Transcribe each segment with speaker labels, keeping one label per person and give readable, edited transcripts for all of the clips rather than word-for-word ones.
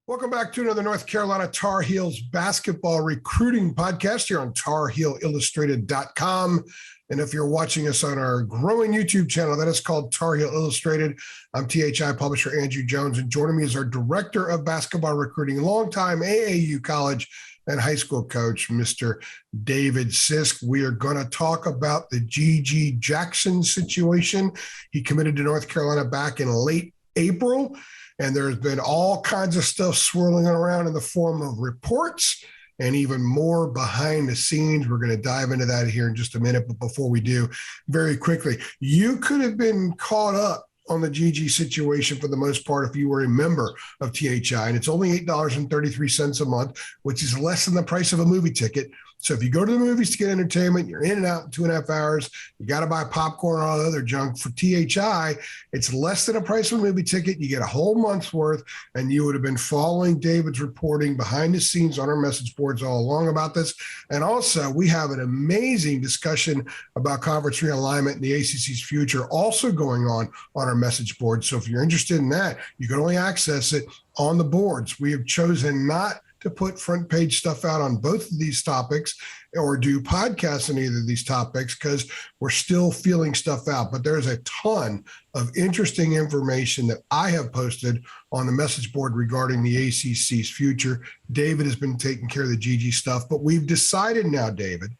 Speaker 1: Welcome back to another North Carolina Tar Heels basketball recruiting podcast here on TarHeelIllustrated.com. And if you're watching us on our growing YouTube channel, that is called Tar Heel Illustrated. I'm THI publisher Andrew Jones, and joining me is our director of basketball recruiting, longtime AAU college and high school coach, Mr. David Sisk. We are going to talk about the G.G. Jackson situation. He committed to North Carolina back in late April. And there's been all kinds of stuff swirling around in the form of reports and even more behind the scenes. We're going to dive into that here in just a minute. But before we do, very quickly, you could have been caught up on the GG situation for the most part if you were a member of THI. And it's only $8.33 a month, which is less than the price of a movie ticket. So if you go to the movies to get entertainment, you're in and out in 2.5 hours, you got to buy popcorn and all the other junk. For THI, it's less than the price of a movie ticket. You get a whole month's worth, and you would have been following David's reporting behind the scenes on our message boards all along about this. And also, we have an amazing discussion about conference realignment and the ACC's future also going on our message board. So if you're interested in that, you can only access it on the boards. We have chosen not to put front page stuff out on both of these topics or do podcasts on either of these topics because we're still feeling stuff out. But there's a ton of interesting information that I have posted on the message board regarding the ACC's future. David has been taking care of the GG stuff, but we've decided now, David,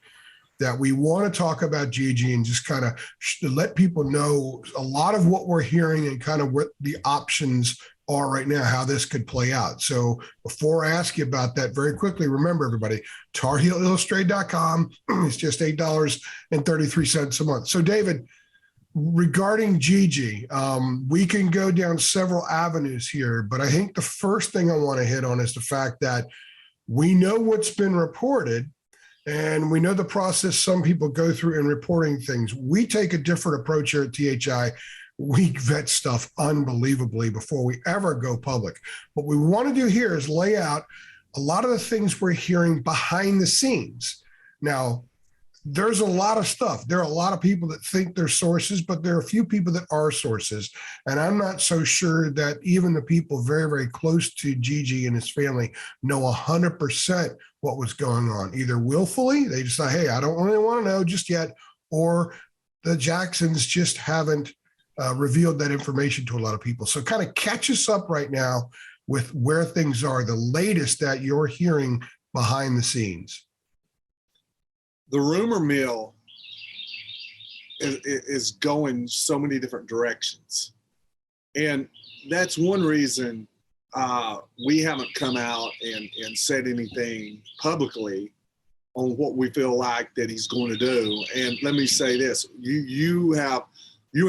Speaker 1: that we want to talk about GG and just kind of let people know a lot of what we're hearing and kind of what the options are right now, how this could play out. So before I ask you about that, very quickly, remember everybody, TarHeelIllustrated.com. It's just $8.33 a month. So David, regarding GG, we can go down several avenues here, but I think the first thing I want to hit on is the fact that we know what's been reported and we know the process some people go through in reporting things. We take a different approach here at THI. We vet stuff unbelievably before we ever go public. What we want to do here is lay out a lot of the things we're hearing behind the scenes. Now, there's a lot of stuff. There are a lot of people that think they're sources, but there are a few people that are sources. And I'm not so sure that even the people very, very close to GG and his family know 100% what was going on. Either willfully, they just say, hey, I don't really want to know just yet, or the Jacksons just haven't revealed that information to a lot of people. So kind of catch us up right now with where things are, the latest that you're hearing behind the scenes.
Speaker 2: The rumor mill is going so many different directions. And that's one reason we haven't come out and said anything publicly on what we feel like that he's going to do. And let me say this, you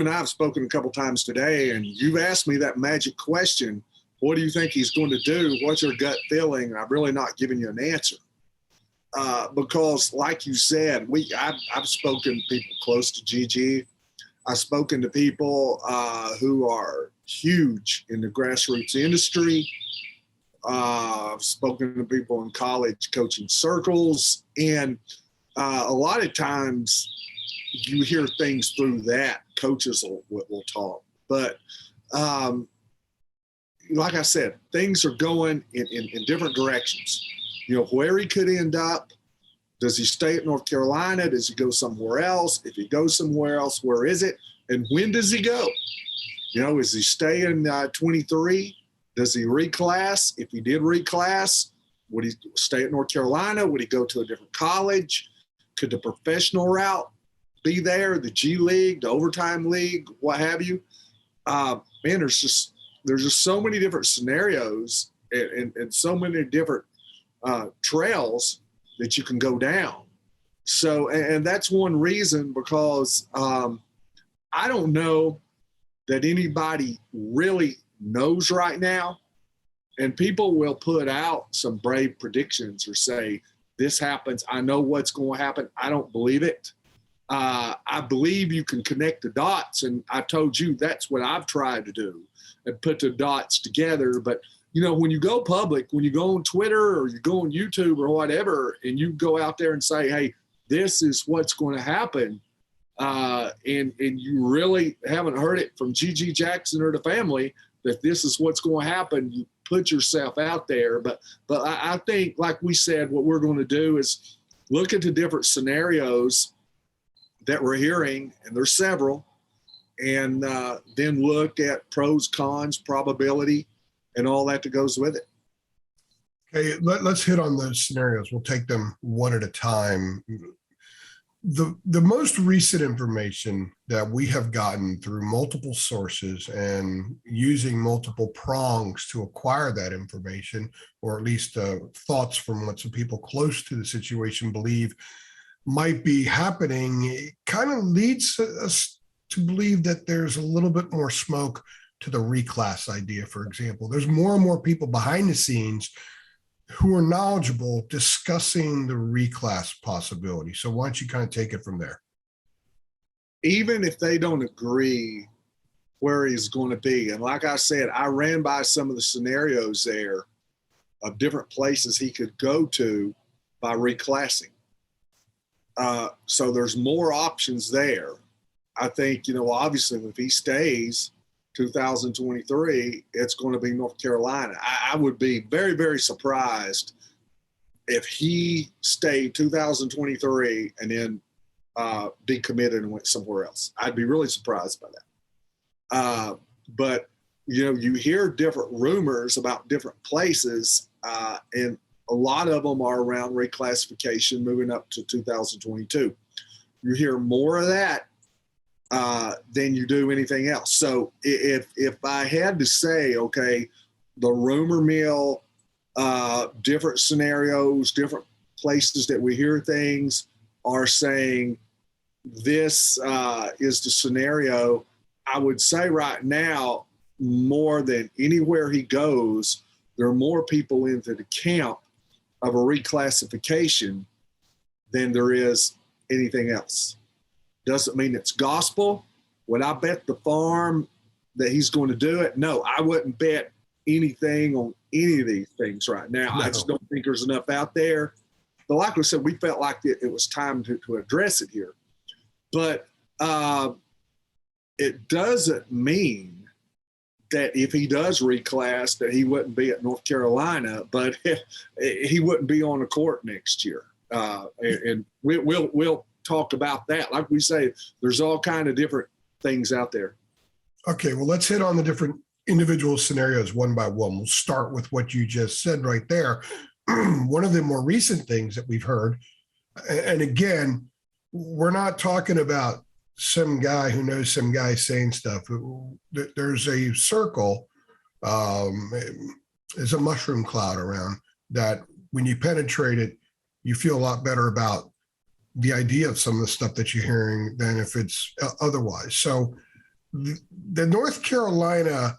Speaker 2: and I have spoken a couple times today, and you've asked me that magic question, what do you think he's going to do? What's your gut feeling? And I've really not given you an answer. Because like you said, I've spoken to people close to GG. I've spoken to people who are huge in the grassroots industry. I've spoken to people in college coaching circles. And a lot of times you hear things through that. Coaches will talk. But like I said, things are going in different directions. You know, where he could end up. Does he stay at North Carolina? Does he go somewhere else? If he goes somewhere else, where is it? And when does he go? You know, is he staying 23? Does he reclass? If he did reclass, would he stay at North Carolina? Would he go to a different college? Could the professional route be there? The G League, the overtime league, what have you? Man, there's just so many different scenarios and so many different trails that you can go down. So, and that's one reason, because I don't know that anybody really knows right now. And people will put out some brave predictions or say, this happens, I know what's going to happen. I don't believe it. I believe you can connect the dots. And I told you that's what I've tried to do and put the dots together. But you know, when you go public, when you go on Twitter or you go on YouTube or whatever, and you go out there and say, hey, this is what's going to happen, and you really haven't heard it from G.G. Jackson or the family that this is what's going to happen, put yourself out there. But I think, like we said, what we're going to do is look at the different scenarios that we're hearing, and there's several, and then look at pros, cons, probability, and all that goes with it.
Speaker 1: Okay, let's hit on those scenarios. We'll take them one at a time. The most recent information that we have gotten through multiple sources and using multiple prongs to acquire that information, or at least thoughts from what some people close to the situation believe might be happening, it kind of leads us to believe that there's a little bit more smoke to the reclass idea. For example, there's more and more people behind the scenes who are knowledgeable discussing the reclass possibility. So why don't you kind of take it from there?
Speaker 2: Even if they don't agree where he's going to be, and like I said, I ran by some of the scenarios there of different places he could go to by reclassing. So there's more options there. I think, obviously if he stays 2023, it's going to be North Carolina. I would be very, very surprised if he stayed 2023 and then decommitted and went somewhere else. I'd be really surprised by that. But, you hear different rumors about different places, and a lot of them are around reclassification moving up to 2022. You hear more of that than you do anything else. So if I had to say, okay, the rumor mill, different scenarios, different places that we hear things are saying this is the scenario, I would say right now, more than anywhere he goes, there are more people into the camp of a reclassification than there is anything else. Doesn't mean it's gospel. Would I bet the farm that he's going to do it? No, I wouldn't bet anything on any of these things right now.
Speaker 1: No.
Speaker 2: I just don't think there's enough out there. But like I said, we felt like it was time to address it here. But it doesn't mean that if he does reclass that he wouldn't be at North Carolina, but he wouldn't be on the court next year. And we'll talk about that. Like we say, there's all kind of different things out there.
Speaker 1: Okay, well, let's hit on the different individual scenarios one by one. We'll start with what you just said right there. One of the more recent things that we've heard, and again, we're not talking about some guy who knows some guy saying stuff. There's a circle, there's a mushroom cloud around that when you penetrate it, you feel a lot better about the idea of some of the stuff that you're hearing than if it's otherwise. So the North Carolina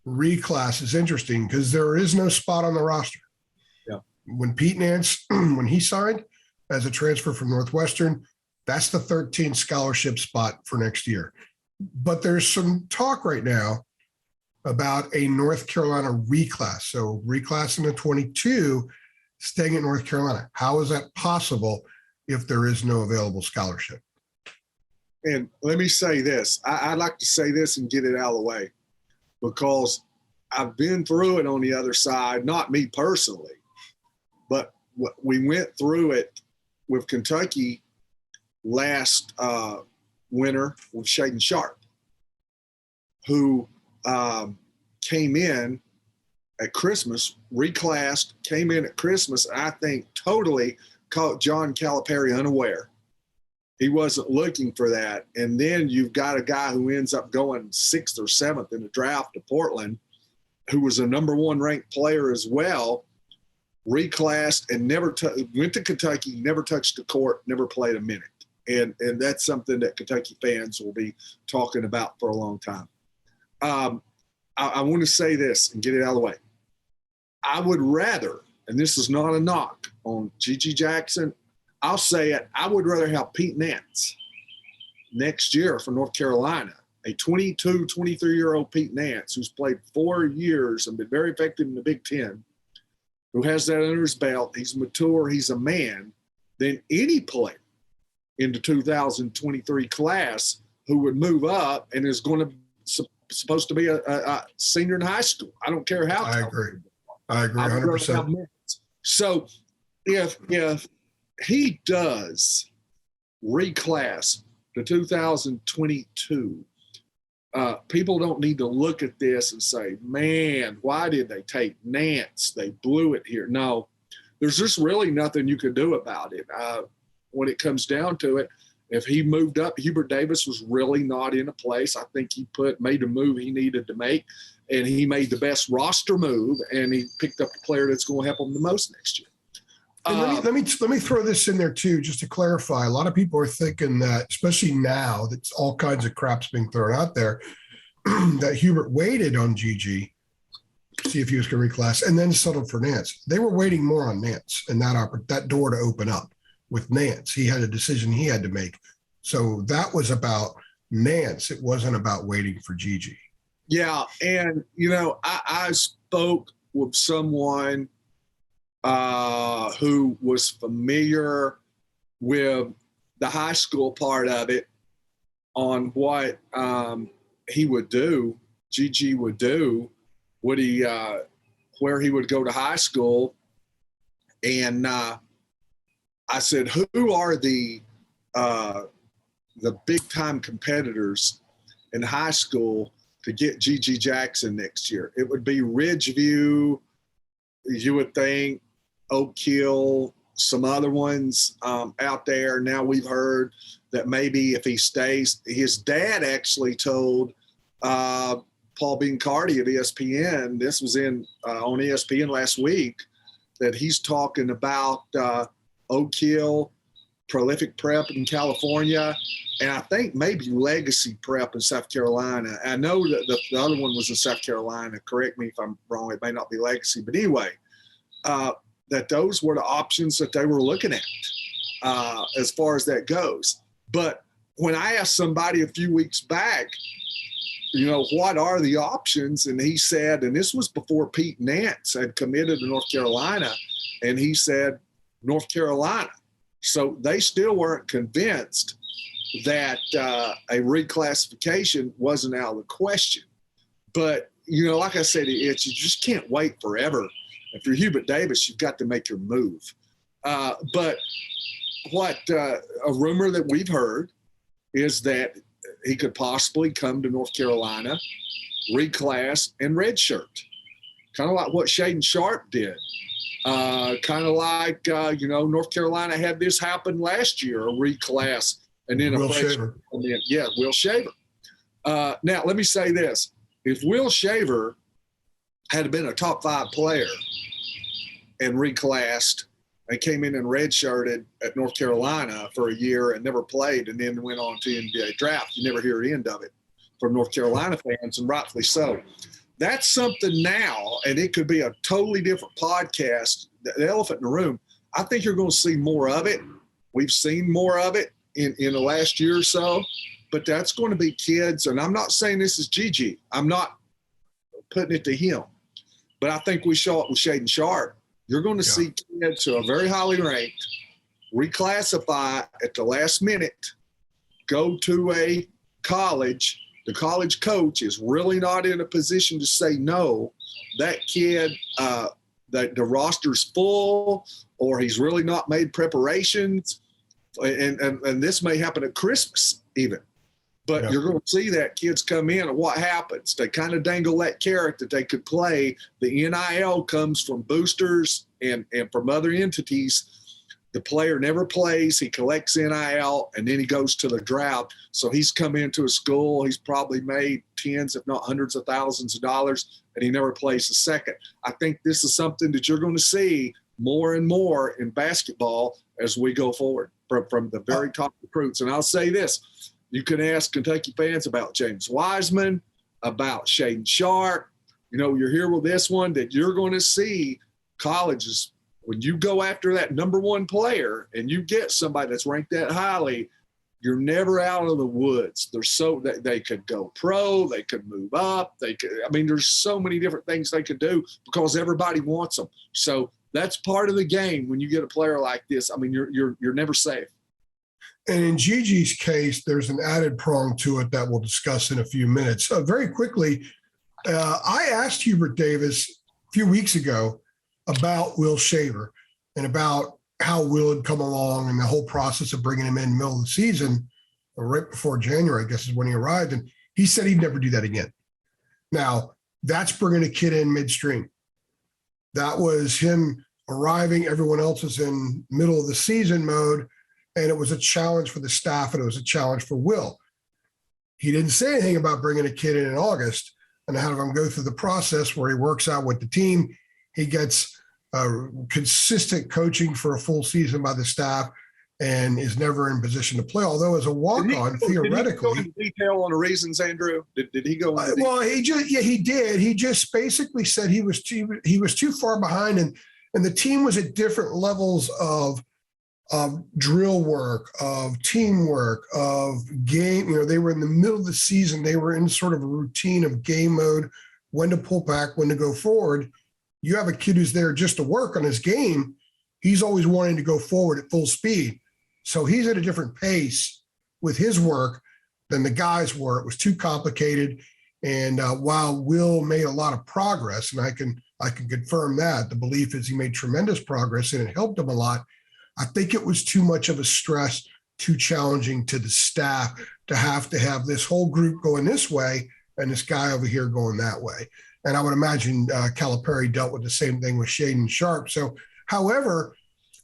Speaker 1: reclass is interesting because there is no spot on the roster.
Speaker 2: Yeah.
Speaker 1: When Pete Nance, when he signed as a transfer from Northwestern, that's the 13th scholarship spot for next year. But there's some talk right now about a North Carolina reclass. So reclassing to 22, staying at North Carolina. How is that possible if there is no available scholarship?
Speaker 2: And let me say this. I'd like to say this and get it out of the way, because I've been through it on the other side, not me personally, but we went through it with Kentucky last winter with Shaden Sharp, who came in at Christmas, reclassed, came in at Christmas, and I think totally caught John Calipari unaware. He wasn't looking for that. And then you've got a guy who ends up going 6th or 7th in the draft to Portland, who was a number 1 ranked player as well, reclassed and never went to Kentucky, never touched the court, never played a minute. And that's something that Kentucky fans will be talking about for a long time. I want to say this and get it out of the way. I would rather, and this is not a knock on G.G. Jackson, I'll say it, I would rather have Pete Nance next year for North Carolina, a 22, 23-year-old Pete Nance who's played 4 years and been very effective in the Big Ten, who has that under his belt, he's mature, he's a man, than any player in the 2023 class who would move up and is going to supposed to be a senior in high school. I don't care how.
Speaker 1: I agree 100%.
Speaker 2: Have minutes. So if he does reclass to 2022, people don't need to look at this and say, man, why did they take Nance? They blew it here. No, there's just really nothing you can do about it. When it comes down to it, if he moved up, Hubert Davis was really not in a place. I think he made a move he needed to make, and he made the best roster move, and he picked up the player that's going to help him the most next year.
Speaker 1: And let me throw this in there too, just to clarify. A lot of people are thinking that, especially now that all kinds of crap's being thrown out there, that Hubert waited on Gigi to see if he was going to reclass and then settled for Nance. They were waiting more on Nance and that door to open up with Nance. He had a decision he had to make. So that was about Nance. It wasn't about waiting for Gigi.
Speaker 2: Yeah. And, I spoke with someone who was familiar with the high school part of it on what he would do, Gigi would do, where he would go to high school. And I said, who are the big time competitors in high school to get Gigi Jackson next year? It would be Ridgeview, you would think, Oak Hill, some other ones out there. Now we've heard that maybe if he stays, his dad actually told Paul Biancardi of ESPN, this was on ESPN last week, that he's talking about Oak Hill, Prolific Prep in California, and I think maybe Legacy Prep in South Carolina. I know that the other one was in South Carolina. Correct me if I'm wrong. It may not be Legacy. But anyway, that those were the options that they were looking at as far as that goes. But when I asked somebody a few weeks back, what are the options? And he said, and this was before Pete Nance had committed to North Carolina, and he said, North Carolina. So they still weren't convinced that a reclassification wasn't out of the question. But, like I said, you just can't wait forever. If you're Hubert Davis, you've got to make your move. But what a rumor that we've heard is that he could possibly come to North Carolina, reclass, and redshirt, kind of like what Shaden Sharp did. Kind of like, North Carolina had this happen last year, a reclass, and then
Speaker 1: Will Shaver.
Speaker 2: Yeah, Will Shaver. Now, let me say this. If Will Shaver had been a top 5 player and reclassed and came in and redshirted at North Carolina for a year and never played and then went on to the NBA draft, you never hear the end of it from North Carolina fans, and rightfully so. That's something now, and it could be a totally different podcast, the elephant in the room. I think you're going to see more of it. We've seen more of it in the last year or so, but that's going to be kids. And I'm not saying this is Gigi. I'm not putting it to him, but I think we saw it with Shaden Sharp. You're going to see kids who are very highly ranked reclassify at the last minute, go to a college. The college coach is really not in a position to say no. That kid, that the roster's full, or he's really not made preparations, and this may happen at Christmas even. But you're going to see that kids come in, and what happens? They kind of dangle that carrot that they could play. The NIL comes from boosters and from other entities. The player never plays. He collects NIL, and then he goes to the draft. So he's come into a school. He's probably made tens, if not hundreds of thousands of dollars, and he never plays a second. I think this is something that you're going to see more and more in basketball as we go forward from the very top recruits. And I'll say this. You can ask Kentucky fans about James Wiseman, about Shaden Sharp. You're here with this one, that you're going to see colleges, when you go after that number 1 player and you get somebody that's ranked that highly, you're never out of the woods. They could go pro, they could move up, there's so many different things they could do because everybody wants them. So that's part of the game when you get a player like this. You're never safe.
Speaker 1: And in Gigi's case, there's an added prong to it that we'll discuss in a few minutes. Very quickly, I asked Hubert Davis a few weeks ago about Will Shaver and about how Will had come along and the whole process of bringing him in the middle of the season, or right before January, I guess is when he arrived. And he said he'd never do that again. Now, that's bringing a kid in midstream. That was him arriving. Everyone else was in middle of the season mode. And it was a challenge for the staff, and it was a challenge for Will. He didn't say anything about bringing a kid in August and having him go through the process where he works out with the team. He gets consistent coaching for a full season by the staff and is never in position to play. Although as a walk-on, theoretically,
Speaker 2: did he go into detail on the reasons, Andrew? Did he go?
Speaker 1: Well, he did. He just basically said he was too far behind, and the team was at different levels of drill work, of teamwork, of game. They were in the middle of the season. They were in sort of a routine of game mode, when to pull back, when to go forward. You have a kid who's there just to work on his game. He's always wanting to go forward at full speed. So he's at a different pace with his work than the guys were. It was too complicated. And while Will made a lot of progress, and I can confirm that, the belief is he made tremendous progress and it helped him a lot. I think it was too much of a stress, too challenging to the staff to have this whole group going this way and this guy over here going that way. And I would imagine Calipari dealt with the same thing with Shaden Sharp. So, however,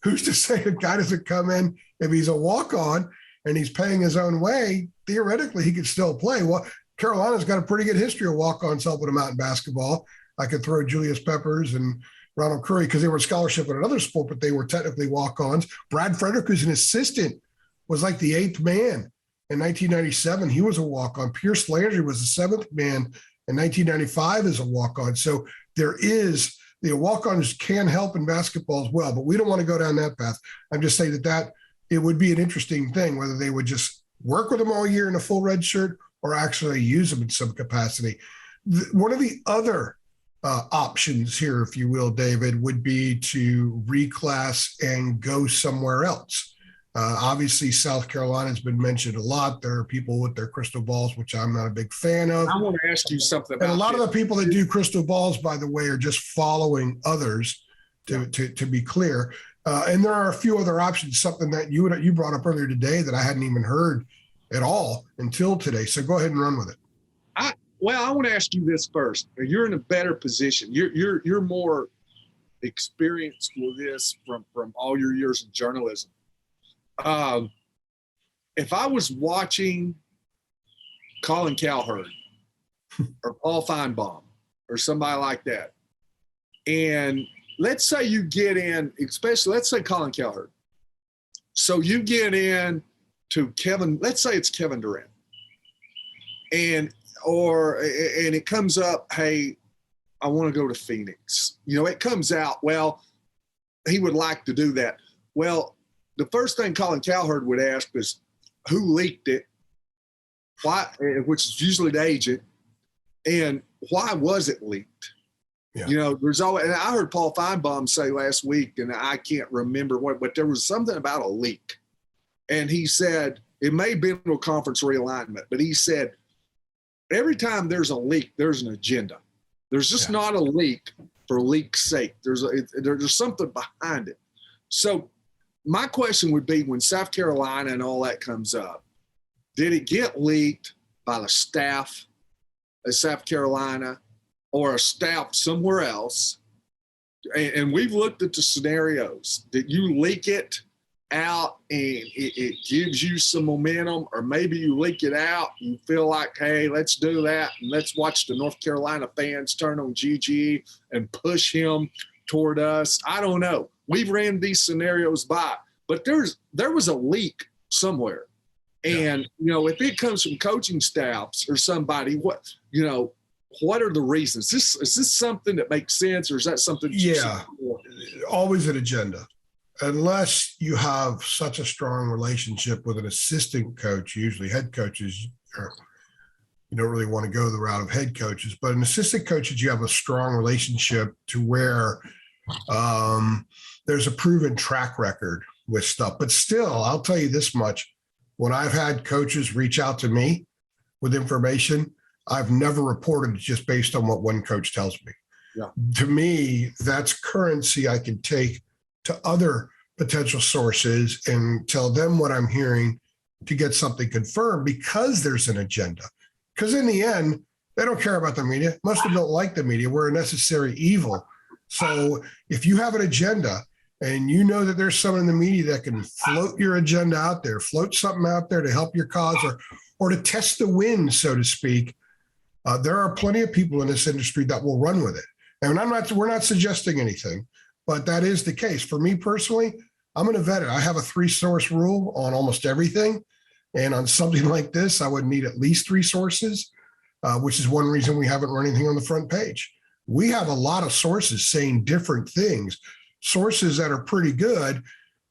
Speaker 1: who's to say a guy doesn't come in, if he's a walk-on and he's paying his own way, theoretically he could still play. Well, Carolina's got a pretty good history of walk-ons helping them out in basketball. I could throw Julius Peppers and Ronald Curry because they were a scholarship in another sport, but they were technically walk-ons. Brad Frederick, who's an assistant, was like the 8th man in 1997. He was a walk-on. Pierce Landry was the 7th man in 1995 as a walk-on. So there is the walk-ons can help in basketball as well, but we don't want to go down that path. I'm just saying that it would be an interesting thing whether they would just work with them all year in a full red shirt or actually use them in some capacity. One of the other options here, if you will, David, would be to reclass and go somewhere else. Obviously, South Carolina has been mentioned a lot. There are people with their crystal balls, which I'm not a big fan of.
Speaker 2: I want to ask you something about
Speaker 1: and a lot of the people that do crystal balls, by the way, are just following others, to be clear. And there are a few other options, something that you brought up earlier today that I hadn't even heard at all until today. So go ahead and run with it.
Speaker 2: Well, I want to ask you this first. You're in a better position. You're more experienced with this from all your years in journalism. If I was watching Colin Cowherd or Paul Feinbaum or somebody like that, and let's say you get in, especially let's say Colin Cowherd. So you get in to Kevin. Let's say it's Kevin Durant, and it comes up, hey, I want to go to Phoenix. It comes out, well, he would like to do that. Well, the first thing Colin Cowherd would ask is who leaked it, why, which is usually the agent, and why was it leaked? Yeah. There's always, and I heard Paul Feinbaum say last week, and I can't remember what, but there was something about a leak. And he said, it may have been a conference realignment, but he said, every time there's a leak, there's an agenda. There's just not a leak for leak's sake. There's something behind it. So my question would be, when South Carolina and all that comes up, did it get leaked by the staff at South Carolina or a staff somewhere else? And we've looked at the scenarios. Did you leak it out and it gives you some momentum, or maybe you leak it out and you feel like, hey, let's do that and let's watch the North Carolina fans turn on Gigi and push him toward us? I don't know. We've ran these scenarios by, but there was a leak somewhere. And, if it comes from coaching staffs or somebody, what are the reasons? Is this something that makes sense, or is that something?
Speaker 1: Always an agenda. Unless you have such a strong relationship with an assistant coach, usually head coaches, you don't really want to go the route of head coaches, but an assistant coaches, you have a strong relationship to where there's a proven track record with stuff. But still, I'll tell you this much. when I've had coaches reach out to me with information, I've never reported it just based on what one coach tells me.
Speaker 2: Yeah.
Speaker 1: To me, that's currency I can take to other potential sources and tell them what I'm hearing to get something confirmed, because there's an agenda. Because in the end, they don't care about the media. Most of them don't like the media. We're a necessary evil. So if you have an agenda and you know that there's someone in the media that can float your agenda out there, float something out there to help your cause or to test the wind, so to speak, there are plenty of people in this industry that will run with it. And we're not suggesting anything, but that is the case. For me personally, I'm going to vet it. I have a 3-source rule on almost everything. And on something like this, I would need at least 3 sources, which is one reason we haven't run anything on the front page. We have a lot of sources saying different things, sources that are pretty good,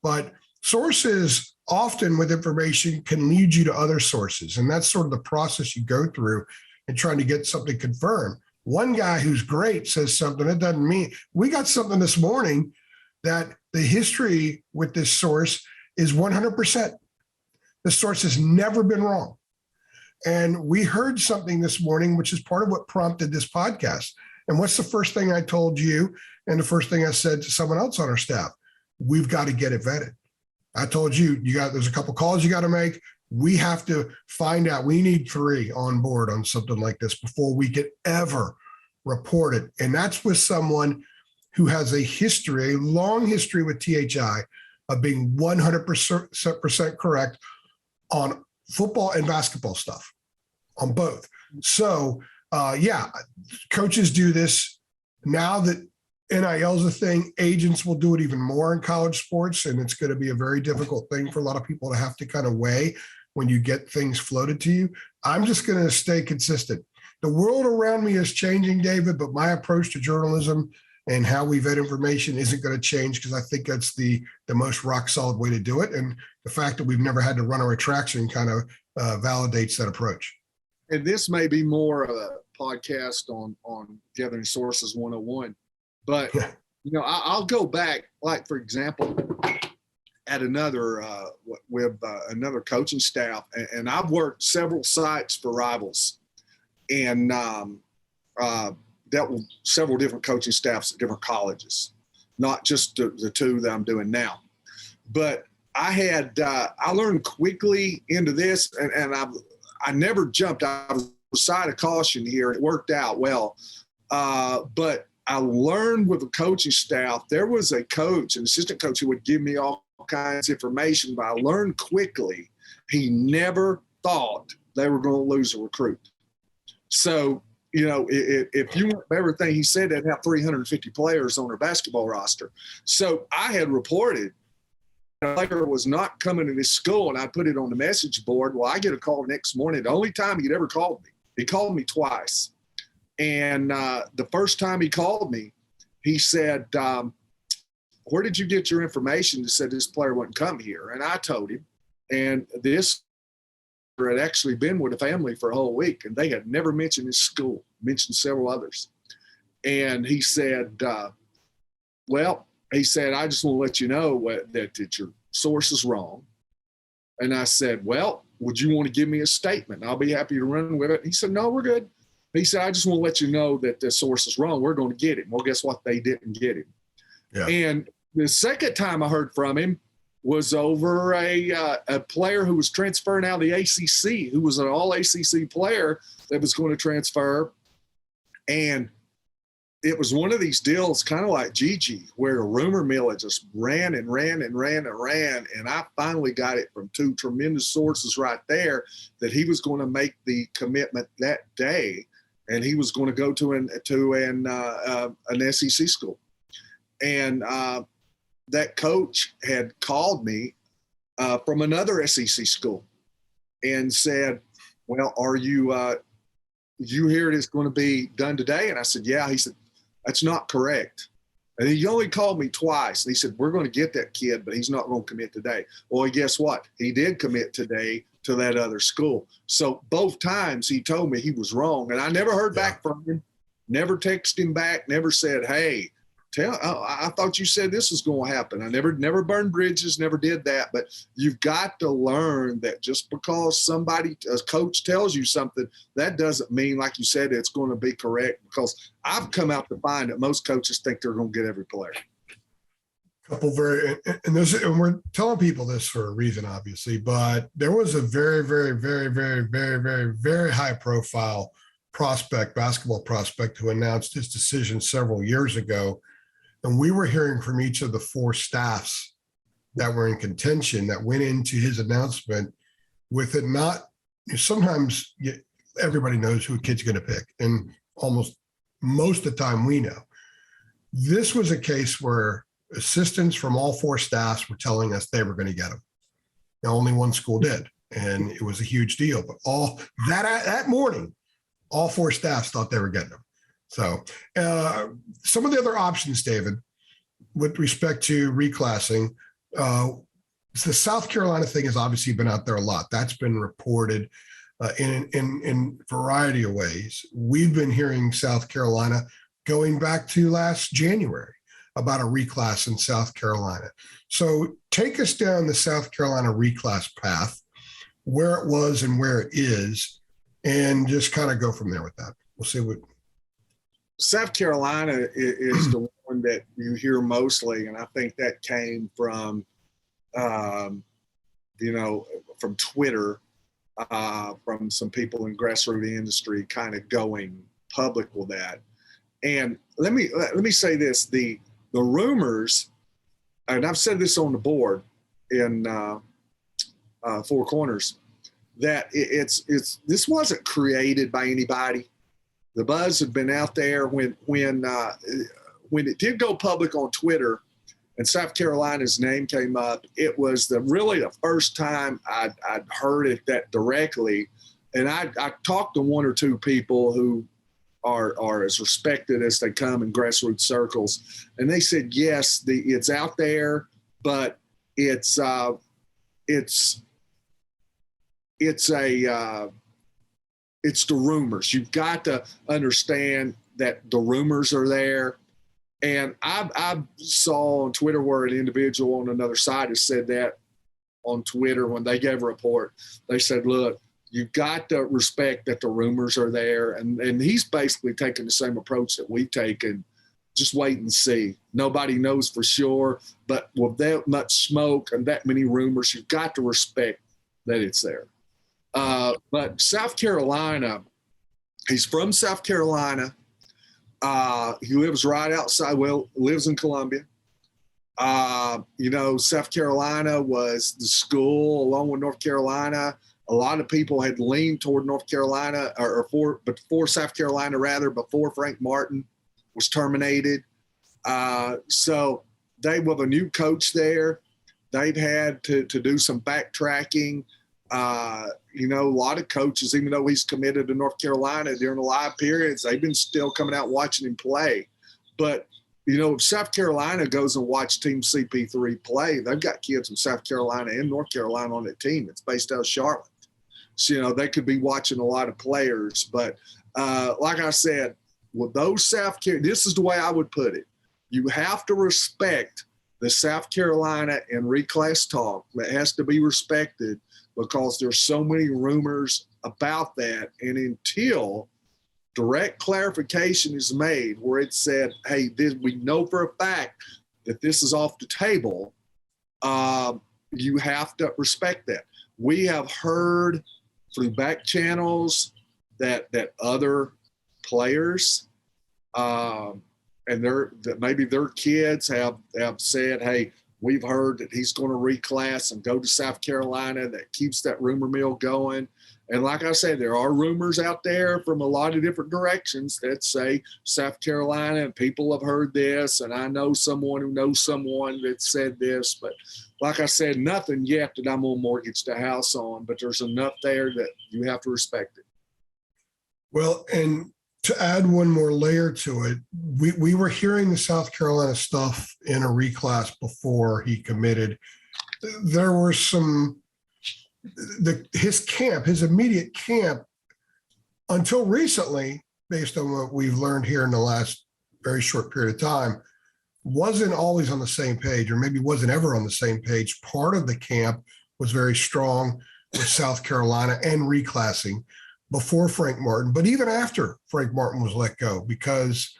Speaker 1: but sources often with information can lead you to other sources. And that's sort of the process you go through in trying to get something confirmed. One guy who's great says something, it doesn't mean. We got something this morning that the history with this source is 100%. The source has never been wrong. And we heard something this morning, which is part of what prompted this podcast. And what's the first thing I told you? And the first thing I said to someone else on our staff, we've got to get it vetted. I told you, there's a couple calls you got to make. We have to find out. We need 3 on board on something like this before we could ever report it. And that's with someone who has a long history with THI of being 100% correct on football and basketball stuff, on both. So, coaches do this. Now that NIL is a thing, agents will do it even more in college sports, and it's going to be a very difficult thing for a lot of people to have to kind of weigh when you get things floated to you. I'm just going to stay consistent. The world around me is changing, David, but my approach to journalism and how we vet information isn't going to change, because I think that's the most rock solid way to do it. And the fact that we've never had to run a retraction kind of validates that approach.
Speaker 2: And this may be more of a podcast on gathering sources 101, but I'll go back, like, for example, at another another coaching staff, and I've worked several sites for rivals, and dealt with several different coaching staffs at different colleges, not just the 2 that I'm doing now. But I learned quickly into this, and I never jumped. I was side of caution here. It worked out well. But I learned with the coaching staff, there was a coach, an assistant coach, who would give me all kinds of information, but I learned quickly he never thought they were going to lose a recruit. So, if you want everything he said, they'd have 350 players on their basketball roster. So I had reported a player was not coming to this school, and I put it on the message board. Well, I get a call next morning. The only time he'd ever called me. He called me twice. And the first time he called me, he said, where did you get your information that said this player wouldn't come here? And I told him. And this had actually been with a family for a whole week, and they had never mentioned his school, mentioned several others. And he said, I just want to let you know that your source is wrong. And I said, well, would you want to give me a statement? I'll be happy to run with it. He said, no, we're good. He said, I just want to let you know that the source is wrong. We're going to get him. Well, guess what? They didn't get him. Yeah. And the second time I heard from him was over a player who was transferring out of the ACC, who was an all-ACC player that was going to transfer. And it was one of these deals kind of like Gigi, where the rumor mill had just ran and ran and ran and ran. And I finally got it from 2 tremendous sources right there that he was going to make the commitment that day, and he was going to go to an SEC school. And that coach had called me from another SEC school and said, well, are you hear it is going to be done today? And I said, yeah. He said, that's not correct. And he only called me twice. And he said, we're going to get that kid, but he's not going to commit today. Well, guess what? He did commit today to that other school. So both times he told me he was wrong. And I never heard back from him, never texted him back, never said, hey, I thought you said this was going to happen. I never burned bridges, never did that. But you've got to learn that just because a coach tells you something, that doesn't mean, like you said, it's going to be correct. Because I've come out to find that most coaches think they're going to get every player.
Speaker 1: And we're telling people this for a reason, obviously, but there was a very, very, very, very, very, very, very high profile basketball prospect who announced his decision several years ago. And we were hearing from each of the four staffs that were in contention that went into his announcement with it not, sometimes everybody knows who a kid's going to pick. And almost most of the time we know. This was a case where assistants from all four staffs were telling us they were going to get him. Now, only one school did, and it was a huge deal. But all that morning, all four staffs thought they were getting him. So some of the other options, David, with respect to reclassing, the South Carolina thing has obviously been out there a lot. That's been reported in a variety of ways. We've been hearing South Carolina going back to last January about a reclass in South Carolina. So take us down the South Carolina reclass path, where it was and where it is, and just kind of go from there with that. We'll see what.
Speaker 2: South Carolina is the one that you hear mostly, and I think that came from, from Twitter, from some people in grassroots industry kind of going public with that. And let me say this: the rumors, and I've said this on the board in Four Corners, that this wasn't created by anybody. The buzz had been out there when it did go public on Twitter and South Carolina's name came up. It was really the first time I'd heard it that directly. And I talked to one or two people who are as respected as they come in grassroots circles. And they said, yes, it's out there, but it's the rumors. You've got to understand that the rumors are there. And I saw on Twitter where an individual on another side has said that on Twitter when they gave a report. They said, look, you've got to respect that the rumors are there. And he's basically taking the same approach that we've taken. Just wait and see. Nobody knows for sure. But with that much smoke and that many rumors, you've got to respect that it's there. But South Carolina, he's from South Carolina. He lives right outside, lives in Columbia. South Carolina was the school along with North Carolina. A lot of people had leaned toward North Carolina before South Carolina, before Frank Martin was terminated. So they, with a new coach there, they've had to do some backtracking. A lot of coaches, even though he's committed to North Carolina during the live periods, they've been still coming out watching him play. But, if South Carolina goes and watch Team CP3 play, they've got kids from South Carolina and North Carolina on that team. It's based out of Charlotte. So, they could be watching a lot of players. But like I said, with those this is the way I would put it. You have to respect the South Carolina and reclass talk. That has to be respected, because there's so many rumors about that. And until direct clarification is made where it said, hey, we know for a fact that this is off the table, you have to respect that. We have heard through back channels that other players and that maybe their kids have said, hey, we've heard that he's going to reclass and go to South Carolina. That keeps that rumor mill going. And like I said, there are rumors out there from a lot of different directions that say South Carolina, and people have heard this. And I know someone who knows someone that said this. But like I said, nothing yet that I'm going to mortgage the house on. But there's enough there that you have to respect it.
Speaker 1: Well, and to add one more layer to it, we were hearing the South Carolina stuff in a reclass before he committed. There were his immediate camp, until recently, based on what we've learned here in the last very short period of time, wasn't always on the same page, or maybe wasn't ever on the same page. Part of the camp was very strong with South Carolina and reclassing before Frank Martin, but even after Frank Martin was let go, because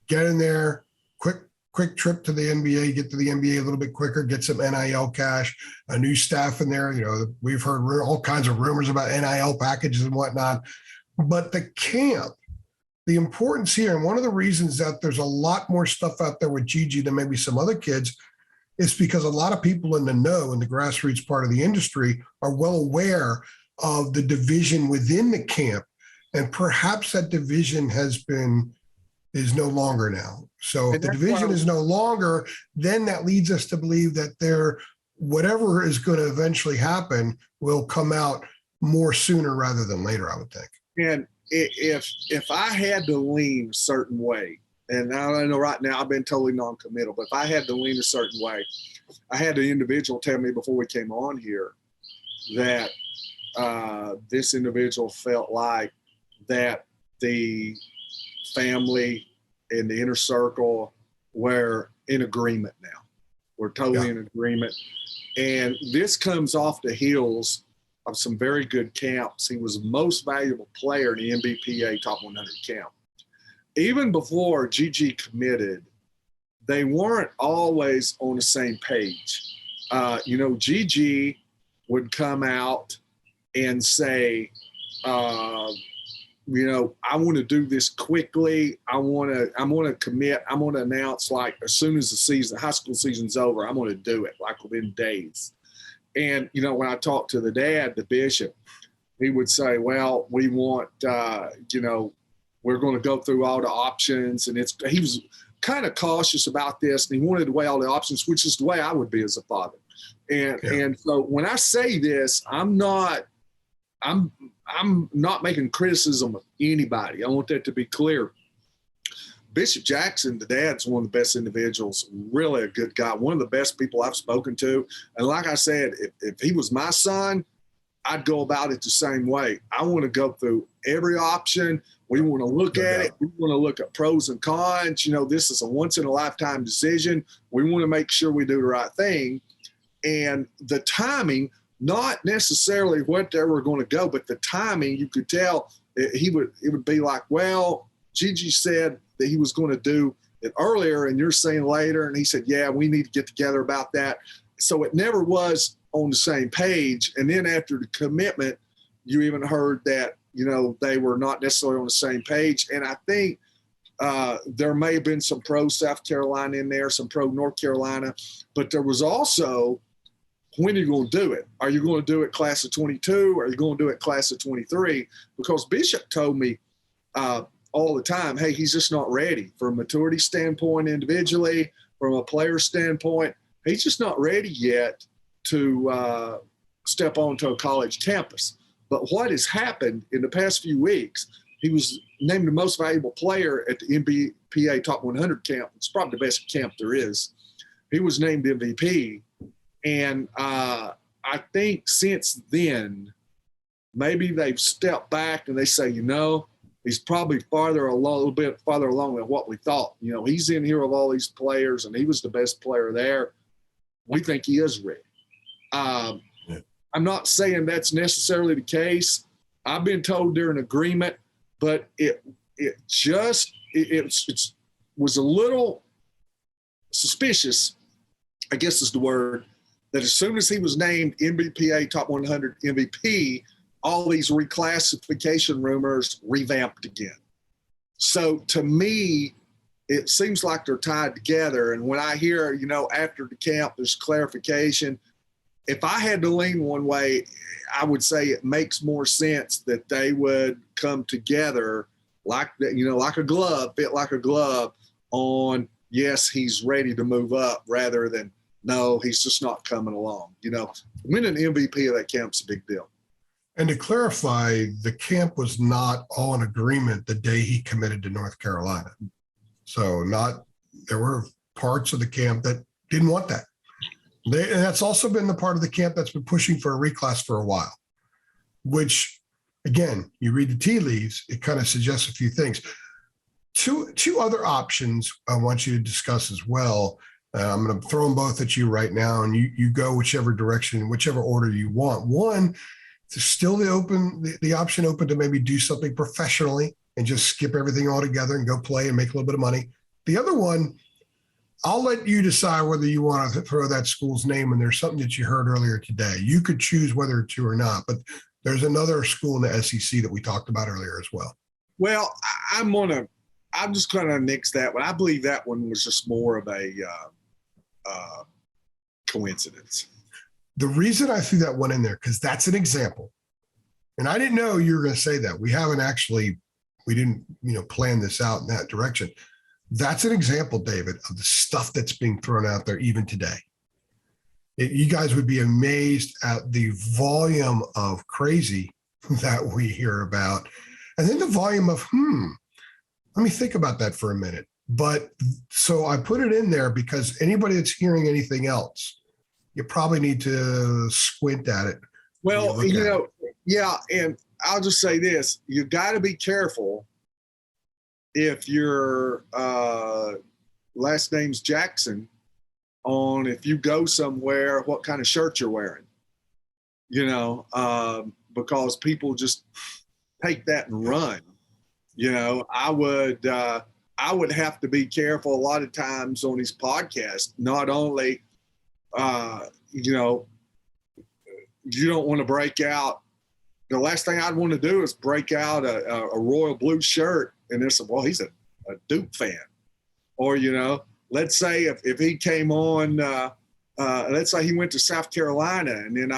Speaker 1: get in there, quick trip to the NBA, get to the NBA a little bit quicker, get some NIL cash, a new staff in there. You know, we've heard all kinds of rumors about NIL packages and whatnot, but the camp, the importance here, and one of the reasons that there's a lot more stuff out there with Gigi than maybe some other kids, is because a lot of people in the know, in the grassroots part of the industry, are well aware of the division within the camp. And perhaps that division is no longer now. So if the division is no longer, then that leads us to believe that whatever is going to eventually happen will come out more sooner rather than later, I would think.
Speaker 2: And if I had to lean a certain way, and I know right now I've been totally non-committal, but if I had to lean a certain way, I had an individual tell me before we came on here that this individual felt like that the family and the inner circle were in agreement now. We're totally in agreement. And this comes off the heels of some very good camps. He was the most valuable player in the NBPA Top 100 camp. Even before Gigi committed, they weren't always on the same page. Gigi would come out and say, I want to do this quickly. I'm going to commit. I'm going to announce, like, as soon as the high school season's over, I'm going to do it, like, within days. And, when I talked to the dad, the bishop, he would say, well, we want, we're going to go through all the options. And he was kind of cautious about this, and he wanted to weigh all the options, which is the way I would be as a father. And so when I say this, I'm not making criticism of anybody. I want that to be clear. Bishop Jackson, the dad's one of the best individuals, really a good guy, one of the best people I've spoken to. And like I said, if he was my son, I'd go about it the same way. I want to go through every option. We want to look at it. We want to look at pros and cons. This is a once-in-a-lifetime decision. We want to make sure we do the right thing. And the timing, not necessarily what they were going to go, but the timing, you could tell it would be like, well, Gigi said that he was going to do it earlier and you're saying later. And he said, yeah, we need to get together about that. So it never was on the same page. And then after the commitment, you even heard that, they were not necessarily on the same page. And I think there may have been some pro South Carolina in there, some pro North Carolina, but there was also, when are you going to do it? Are you going to do it class of 22? Or are you going to do it class of 23? Because Bishop told me all the time, hey, he's just not ready from a maturity standpoint individually, from a player standpoint. He's just not ready yet to step onto a college campus. But what has happened in the past few weeks, he was named the most valuable player at the NBPA Top 100 camp. It's probably the best camp there is. He was named MVP. And I think since then, maybe they've stepped back and they say, he's probably a little bit farther along than what we thought. He's in here with all these players and he was the best player there. We think he is ready. I'm not saying that's necessarily the case. I've been told they're in agreement, but it was a little suspicious, I guess is the word, that as soon as he was named NBPA Top 100 MVP, all these reclassification rumors revamped again. So to me, it seems like they're tied together. And when I hear, after the camp, there's clarification, if I had to lean one way, I would say it makes more sense that they would come together like a glove, fit like a glove on, yes, he's ready to move up, rather than, no, he's just not coming along. Winning an MVP of that camp's a big deal.
Speaker 1: And to clarify, the camp was not all in agreement the day he committed to North Carolina. So there were parts of the camp that didn't want that. And that's also been the part of the camp that's been pushing for a reclass for a while, which, again, you read the tea leaves, it kind of suggests a few things. two other options I want you to discuss as well. I'm going to throw them both at you right now, and you go whichever direction, whichever order you want. One, there's still the option open to maybe do something professionally and just skip everything altogether and go play and make a little bit of money. The other one, I'll let you decide whether you want to throw that school's name, and there's something that you heard earlier today. You could choose whether to or not, but there's another school in the SEC that we talked about earlier as well.
Speaker 2: Well, I'm just going to nix that one. I believe that one was just more of a coincidence.
Speaker 1: The reason I threw that one in there, because that's an example. And I didn't know you were going to say that. We didn't plan this out in that direction. That's an example, David, of the stuff that's being thrown out there even today. You guys would be amazed at the volume of crazy that we hear about. And then the volume of, let me think about that for a minute. But so I put it in there because anybody that's hearing anything else, you probably need to squint at it.
Speaker 2: Well, yeah. And I'll just say this, you got to be careful if your last name's Jackson on if you go somewhere, what kind of shirt you're wearing, because people just take that and run. I would have to be careful a lot of times on these podcasts, not only, you don't want to break out. The last thing I'd want to do is break out a royal blue shirt and there's well, he's a Duke fan. Or, let's say if he came on, let's say he went to South Carolina and then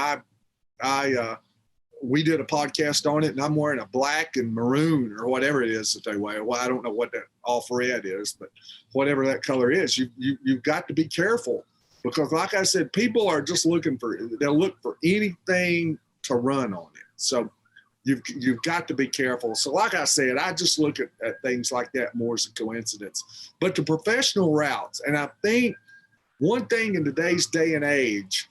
Speaker 2: we did a podcast on it and I'm wearing a black and maroon or whatever it is that they wear. Well, I don't know what that off red is, but whatever that color is, you've got to be careful because like I said, people are just they'll look for anything to run on it. So you've got to be careful. So like I said, I just look at things like that more as a coincidence. But the professional routes, and I think one thing in today's day and age,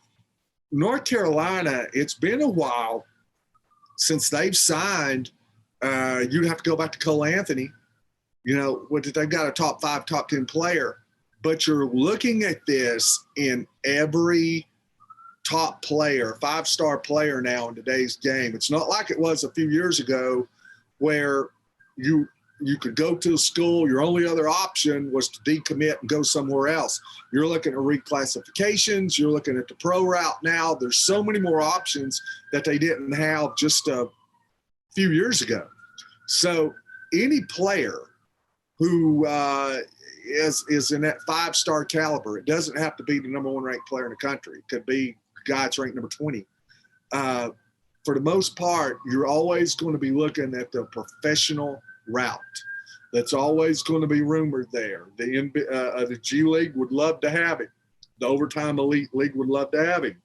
Speaker 2: North Carolina, it's been a while since they've signed. You'd have to go back to Cole Anthony. They've got a top 5, top 10 player. But you're looking at this in every top player, 5-star player now in today's game. It's not like it was a few years ago where you could go to a school, your only other option was to decommit and go somewhere else. You're looking at reclassifications, you're looking at the pro route now. There's so many more options that they didn't have just a few years ago. So any player who is in that 5-star caliber, it doesn't have to be the number 1 ranked player in the country. It could be guy that's ranked number 20. For the most part, you're always going to be looking at the professional route. That's always going to be rumored there. The G League would love to have it. The Overtime Elite League would love to have him.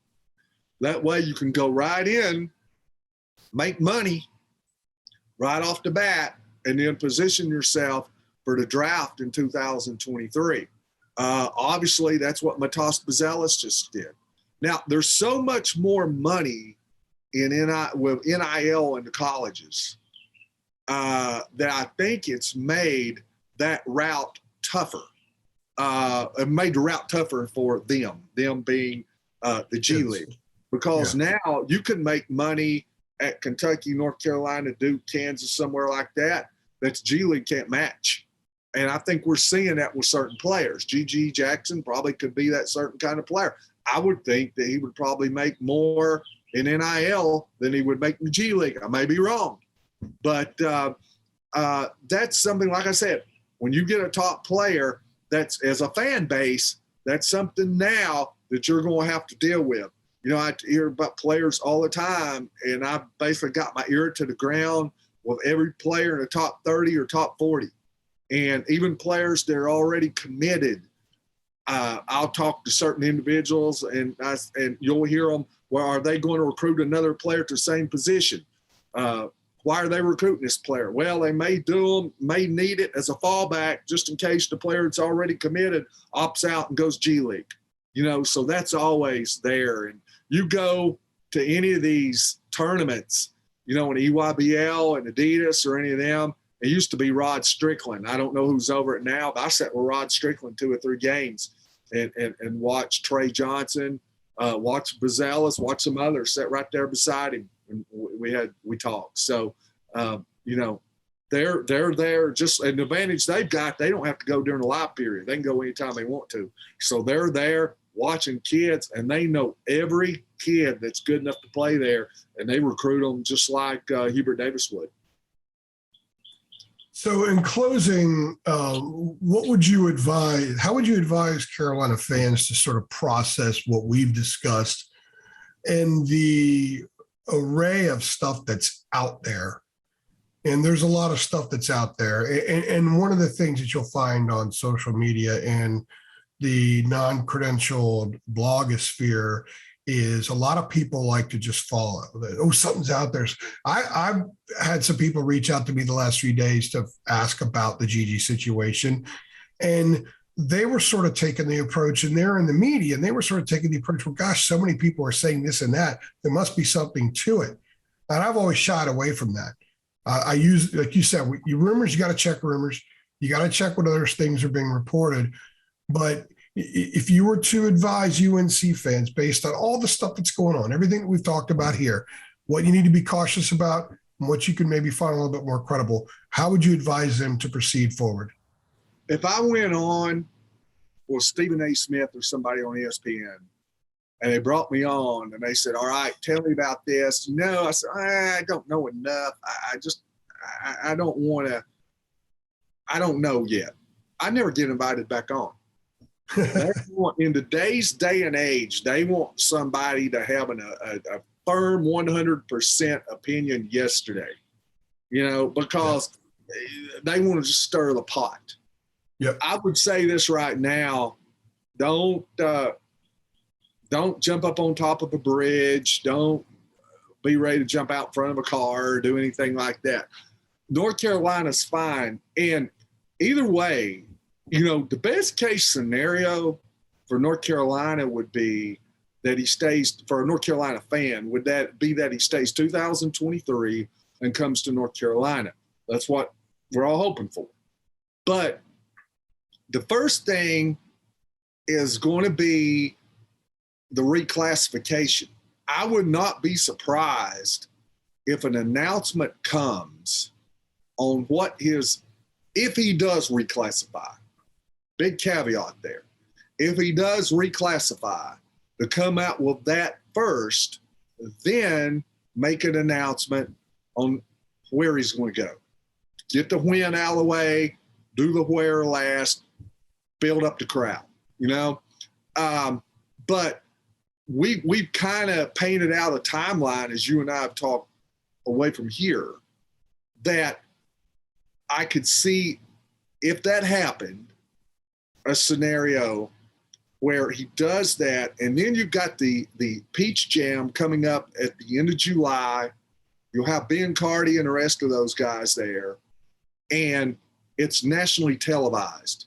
Speaker 2: That way you can go right in, make money right off the bat, and then position yourself for the draft in 2023. Obviously, that's what Matas Bazelis just did. Now, there's so much more money with NIL in the colleges that I think it's made that route tougher. It made the route tougher for them being the G League. Because now you can make money at Kentucky, North Carolina, Duke, Kansas, somewhere like that G League can't match. And I think we're seeing that with certain players. G.G. Jackson probably could be that certain kind of player. I would think that he would probably make more in NIL than he would make in the G League. I may be wrong. But that's something, like I said, when you get a top player, that's as a fan base, that's something now that you're going to have to deal with. I hear about players all the time, and I basically got my ear to the ground with every player in the top 30 or top 40. And even players that are already committed, I'll talk to certain individuals and you'll hear them, well, are they going to recruit another player to the same position? Why are they recruiting this player? Well, they may need it as a fallback just in case the player that's already committed opts out and goes G League. So that's always there. And you go to any of these tournaments, an EYBL and Adidas or any of them, It used to be Rod Strickland. I don't know who's over it now, but I sat with Rod Strickland 2 or 3 games and watched Trey Johnson, watched Bazelis, watched some others, sat right there beside him, and we talked. So, they're there. Just an advantage they've got, they don't have to go during the live period. They can go anytime they want to. So they're there watching kids, and they know every kid that's good enough to play there, and they recruit them just like Hubert Davis would.
Speaker 1: So in closing, what would you advise? How would you advise Carolina fans to sort of process what we've discussed and the array of stuff that's out there? And there's a lot of stuff that's out there. And one of the things that you'll find on social media and the non-credentialed blogosphere is a lot of people like to just follow. Oh, something's out there. I've had some people reach out to me the last few days to ask about the Gigi situation. And they were sort of taking the approach, and they're in the media, and they were sort of taking the approach, well, gosh, so many people are saying this and that. There must be something to it. And I've always shied away from that. I use, like you said, rumors, you got to check rumors. You got to check what other things are being reported. But if you were to advise UNC fans based on all the stuff that's going on, everything that we've talked about here, what you need to be cautious about and what you can maybe find a little bit more credible, how would you advise them to proceed forward?
Speaker 2: If I went on with Stephen A. Smith or somebody on ESPN, and they brought me on and they said, all right, tell me about this. I said, I don't know enough. I don't want to, I don't know yet. I never get invited back on. In today's day and age, they want somebody to have a firm 100% opinion yesterday, because they want to just stir the pot.
Speaker 1: Yep.
Speaker 2: I would say this right now, don't jump up on top of a bridge. Don't be ready to jump out in front of a car or do anything like that. North Carolina's fine. And either way, the best case scenario for North Carolina would be that he stays, for a North Carolina fan, would that be that he stays 2023 and comes to North Carolina. That's what we're all hoping for. But the first thing is going to be the reclassification. I would not be surprised if an announcement comes on if he does reclassify. Big caveat there. If he does reclassify, to come out with that first, then make an announcement on where he's going to go. Get the when out of the way, do the where last, build up the crowd, But we've kind of painted out a timeline, as you and I have talked away from here, that I could see, if that happened, a scenario where he does that, and then you've got the Peach Jam coming up at the end of July. You'll have Ben Cardi and the rest of those guys there, and it's nationally televised.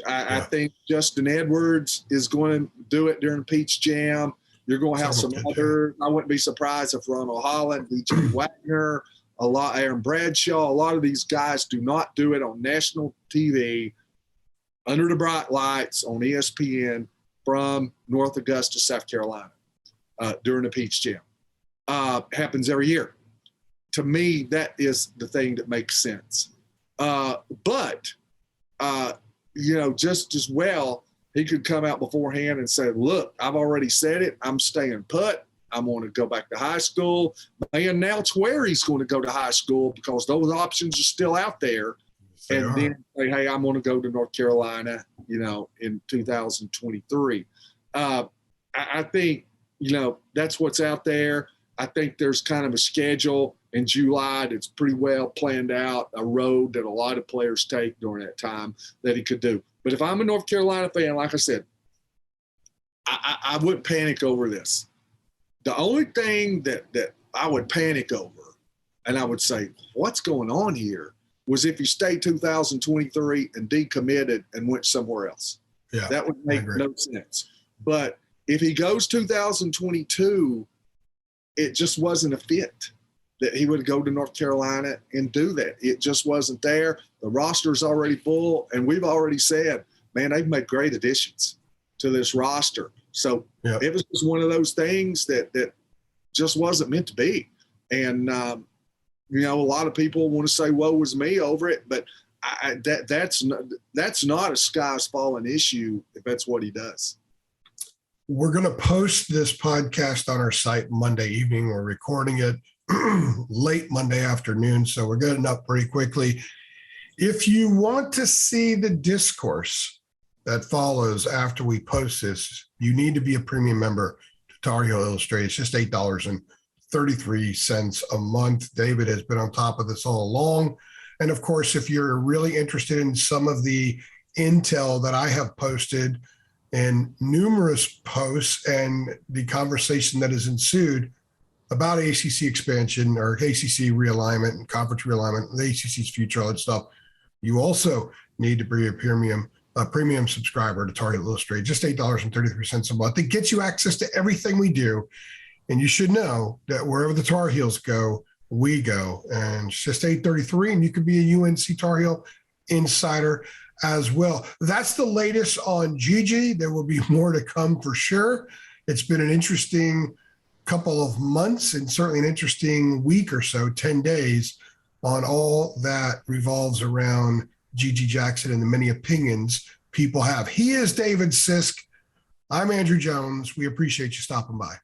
Speaker 2: I think Justin Edwards is going to do it during Peach Jam. You're going to have some others. I wouldn't be surprised if Ronald Holland, DJ Wagner, Aaron Bradshaw, a lot of these guys do not do it on national TV under the bright lights on ESPN from North Augusta, South Carolina, during the Peach Jam. Happens every year. To me, that is the thing that makes sense. But just as well, he could come out beforehand and say, look, I've already said it. I'm staying put. I'm going to go back to high school. May announce where he's going to go to high school, because those options are still out there. And then say, hey, I'm going to go to North Carolina, in 2023. I think, that's what's out there. I think there's kind of a schedule in July that's pretty well planned out, a road that a lot of players take during that time that he could do. But if I'm a North Carolina fan, like I said, I wouldn't panic over this. The only thing that I would panic over, and I would say, what's going on here, was if he stayed 2023 and decommitted and went somewhere else.
Speaker 1: Yeah,
Speaker 2: that would make no sense. But if he goes 2022, it just wasn't a fit. that he would go to North Carolina and do that. It just wasn't there. The roster's already full, and we've already said, man, they've made great additions to this roster. So it was just one of those things that just wasn't meant to be. And, you know, a lot of people want to say, woe was me over it, but that's not a sky's falling issue if that's what he does.
Speaker 1: We're going to post this podcast on our site Monday evening. We're recording it late Monday afternoon, so we're getting up pretty quickly. If you want to see the discourse that follows after we post this, you need to be a premium member to Tar Heel Illustrated. It's just $8.33 a month. David has been on top of this all along. And of course, if you're really interested in some of the intel that I have posted in numerous posts and the conversation that has ensued about ACC expansion or ACC realignment and conference realignment, the ACC's future, all that stuff, you also need to be a premium subscriber to Tar Heel Illustrated. Just $8.33 a month. It gets you access to everything we do. And you should know that wherever the Tar Heels go, we go. And it's just $8.33, and you could be a UNC Tar Heel insider as well. That's the latest on Gigi. There will be more to come for sure. It's been an interesting couple of months and certainly an interesting week or so, 10 days, on all that revolves around Gigi Jackson and the many opinions people have. He is David Sisk. I'm Andrew Jones. We appreciate you stopping by.